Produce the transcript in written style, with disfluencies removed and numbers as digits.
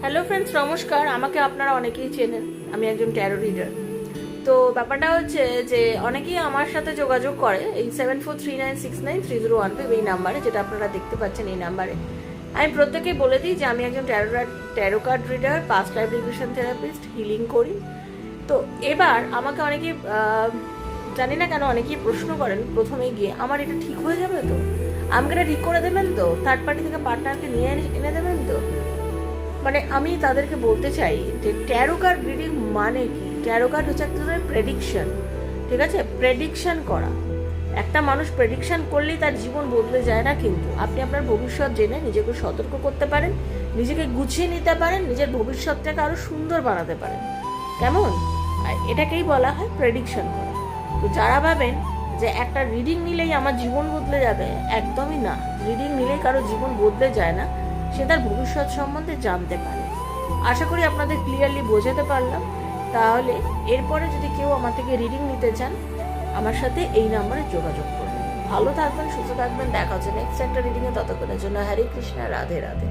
Hello friends, নমস্কার। আমাকে আপনারা অনেকেই চেনেন, আমি একজন ট্যারো রিডার। তো ব্যাপারটা হচ্ছে যে অনেকেই আমার সাথে যোগাযোগ করে এই 7439693015 এই নাম্বারে, যেটা আপনারা দেখতে পাচ্ছেন এই নাম্বারে। আমি প্রত্যেকেই বলে দিই যে আমি একজন taro card reader, past life regression therapist, healing করি। তো এবার আমাকে অনেকেই জানি না কেন অনেকেই প্রশ্ন করেন প্রথমে গিয়ে, আমার এটা ঠিক হয়ে যাবে তো? আমাকে এটা ঠিক করে দেবেন তো? থার্ড পার্টি থেকে পার্টনারকে নিয়ে এনে দেবেন তো? মানে আমি তাদেরকে বলতে চাই যে ট্যারো কার্ড রিডিং মানে কি? ট্যারো কার্ড হচ্ছে একটা ধরনের প্রেডিকশন, ঠিক আছে? প্রেডিকশন করা। একটা মানুষ প্রেডিকশন করলেই তার জীবন বদলে যায় না, কিন্তু আপনি আপনার ভবিষ্যৎ জেনে নিজেকে সতর্ক করতে পারেন, নিজেকে গুছিয়ে নিতে পারেন, নিজের ভবিষ্যৎটাকে আরো সুন্দর বানাতে পারেন। কেমন? আর এটাকেই বলা হয় প্রেডিকশন করা। তো যারা ভাবেন যে একটা রিডিং নিলেই আমার জীবন বদলে যাবে, একদমই না। রিডিং নিলেই কারো জীবন বদলে যায় না, সে তার ভবিষ্যৎ সম্বন্ধে জানতে পারে। আশা করি আপনাদের ক্লিয়ারলি বোঝাতে পারলাম। তাহলে এরপরে যদি কেউ আমার থেকে রিডিং নিতে চান, আমার সাথে এই নাম্বারে যোগাযোগ করবেন। ভালো থাকবেন, সুস্থ থাকবেন, দেখা হচ্ছে নেক্সট একটা রিডিংয়ে। ততক্ষণের জন্য হরে কৃষ্ণা, রাধে রাধে।